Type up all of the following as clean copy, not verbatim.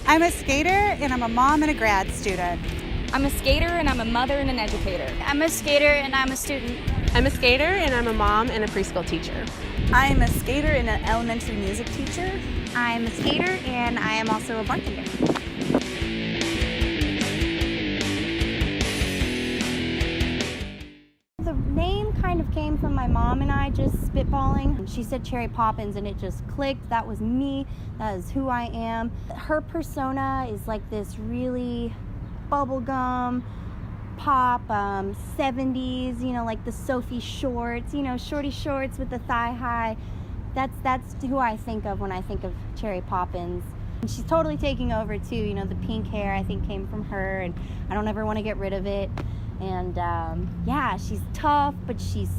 I'm a skater, and I'm a mom and a grad student. I'm a skater, and I'm a mother and an educator. I'm a skater, and I'm a student. I'm a skater, and I'm a mom and a preschool teacher. I'm a skater and an elementary music teacher. I'm a skater, and I am also a bartender. The name kind of came from my mom and I just spitballing. She said Cherry Poppins and it just clicked. That was me. That is who I am. Her persona is like this really bubblegum pop 70s, like the Sophie shorts, shorty shorts with the thigh high. That's who I think of when I think of Cherry Poppins. And she's totally taking over too. The pink hair I think came from her, and I don't ever want to get rid of it. And yeah, she's tough, but she's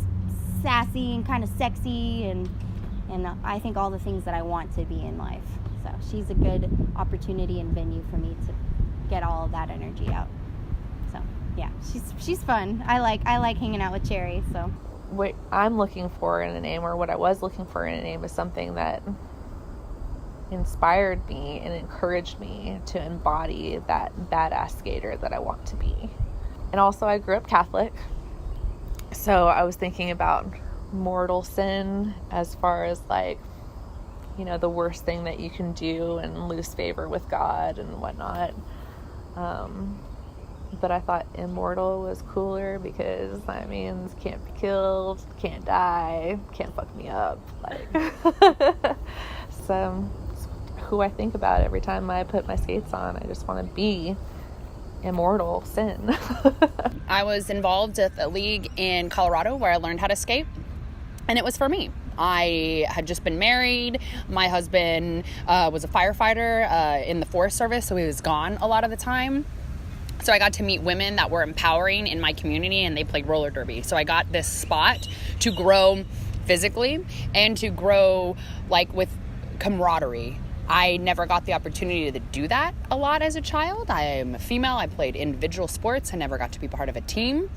sassy and kind of sexy, and I think all the things that I want to be in life. So she's a good opportunity and venue for me to get all of that energy out. So yeah, she's fun. I like hanging out with Cherry. So what I'm looking for in a name, or what I was looking for in a name, is something that inspired me and encouraged me to embody that badass skater that I want to be. And also, I grew up Catholic, so I was thinking about mortal sin as far as the worst thing that you can do and lose favor with God and whatnot. But I thought immortal was cooler because that means can't be killed, can't die, can't fuck me up. So it's who I think about every time I put my skates on. I just want to be immortal sin. I was involved with a league in Colorado where I learned how to skate, and it was for me. I had just been married. My husband was a firefighter in the Forest Service, so he was gone a lot of the time. So I got to meet women that were empowering in my community, and they played roller derby. So I got this spot to grow physically and to grow with camaraderie. I never got the opportunity to do that a lot as a child. I am a female. I played individual sports. I never got to be part of a team.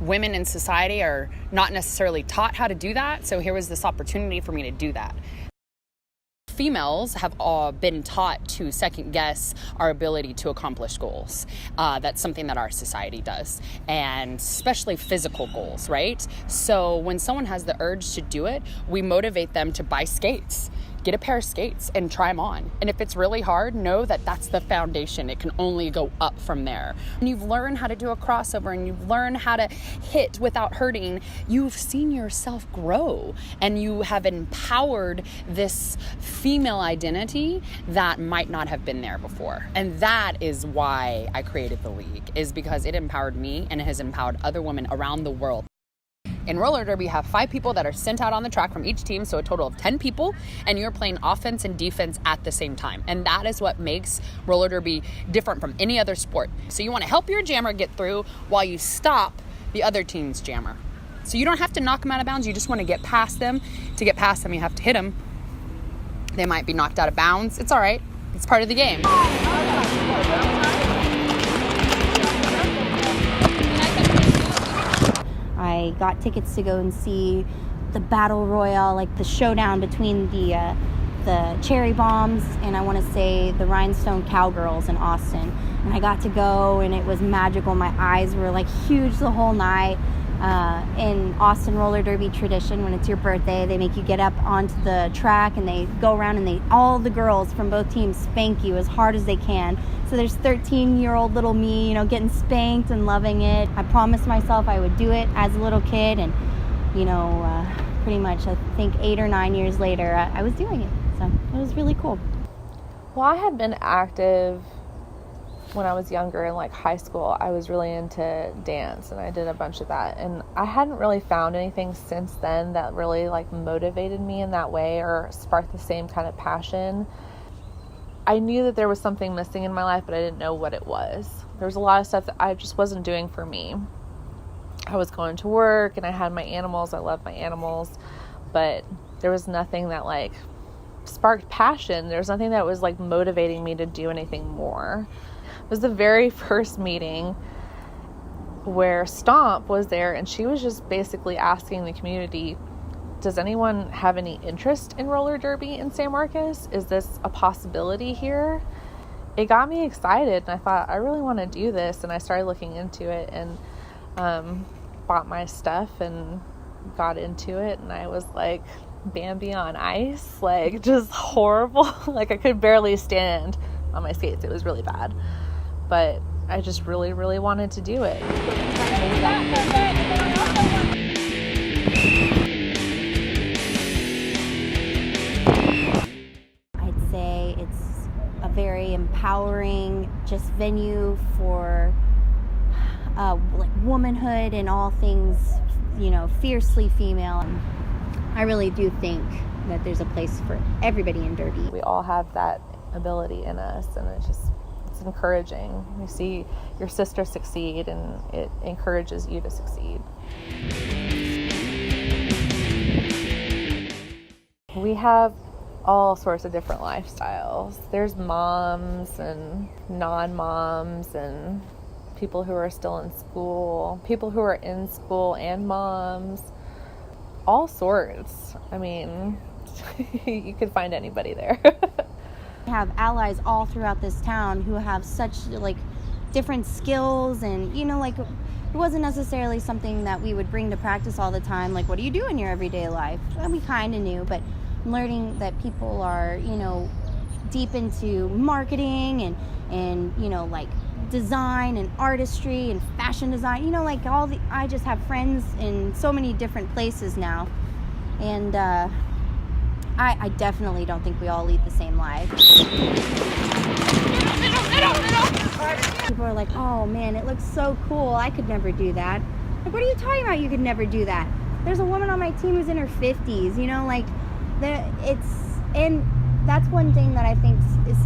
Women in society are not necessarily taught how to do that. So here was this opportunity for me to do that. Females have all been taught to second guess our ability to accomplish goals. That's something that our society does, and especially physical goals, right? So when someone has the urge to do it, we motivate them to buy skates. Get a pair of skates and try them on. And if it's really hard, know that that's the foundation. It can only go up from there. When you've learned how to do a crossover and you've learned how to hit without hurting, you've seen yourself grow, and you have empowered this female identity that might not have been there before. And that is why I created the league, is because it empowered me and it has empowered other women around the world. In roller derby, you have 5 people that are sent out on the track from each team, so a total of 10 people, and you're playing offense and defense at the same time. And that is what makes roller derby different from any other sport. So you want to help your jammer get through while you stop the other team's jammer. So you don't have to knock them out of bounds, you just want to get past them. To get past them, you have to hit them. They might be knocked out of bounds. It's all right. It's part of the game. I got tickets to go and see the battle royale, like the showdown between the Cherry Bombs and I want to say the Rhinestone Cowgirls in Austin. And I got to go, and it was magical. My eyes were huge the whole night. In Austin roller derby tradition, when it's your birthday, they make you get up onto the track and they go around and all the girls from both teams spank you as hard as they can. So there's 13-year-old little me, getting spanked and loving it. I promised myself I would do it as a little kid, and pretty much I think 8 or 9 years later I was doing it. So it was really cool. Well, I had been active when I was younger in high school. I was really into dance, and I did a bunch of that, and I hadn't really found anything since then that really motivated me in that way or sparked the same kind of passion. I knew that there was something missing in my life, but I didn't know what it was. There was a lot of stuff that I just wasn't doing for me. I was going to work and I had my animals. I love my animals, but there was nothing that sparked passion. There was nothing that was motivating me to do anything more. It was the very first meeting where Stomp was there, and she was just basically asking the community does anyone have any interest in roller derby in San Marcos? Is this a possibility here? It got me excited, and I thought, I really want to do this, and I started looking into it, and bought my stuff and got into it, and I was like Bambi on ice, like just horrible. Like I could barely stand on my skates. It was really bad, but I just really, really wanted to do it. I'd say it's a very empowering just venue for like womanhood and all things, you know, fiercely female. I really do think that there's a place for everybody in derby. We all have that ability in us, and it's encouraging. You see your sister succeed, and it encourages you to succeed. We have all sorts of different lifestyles. There's moms and non-moms, and people who are still in school, people who are in school and moms, all sorts. I mean, you could find anybody there. We have allies all throughout this town who have such like different skills, and you know, like it wasn't necessarily something that we would bring to practice all the time. Like, what do you do in your everyday life? Well, we kind of knew, but learning that people are, you know, deep into marketing and you know, like design and artistry and fashion design, you know, like I just have friends in so many different places now, and I definitely don't think we all lead the same life. People are like, oh man, it looks so cool, I could never do that. Like, what are you talking about? You could never do that. There's a woman on my team who's in her 50s, you know, like and that's one thing that I think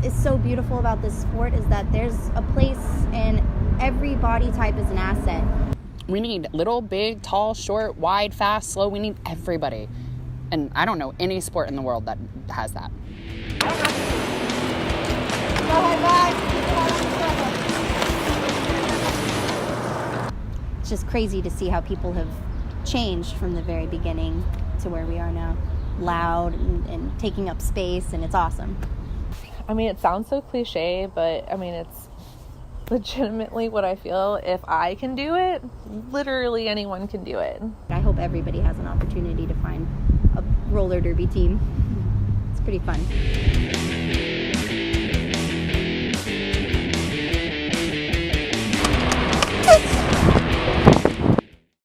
is so beautiful about this sport, is that there's a place, and every body type is an asset. We need little, big, tall, short, wide, fast, slow. We need everybody. And I don't know any sport in the world that has that. It's just crazy to see how people have changed from the very beginning to where we are now. Loud and taking up space, and it's awesome. I mean, it sounds so cliche, but I mean, it's legitimately what I feel. If I can do it, literally anyone can do it. I hope everybody has an opportunity to find a roller derby team. It's pretty fun.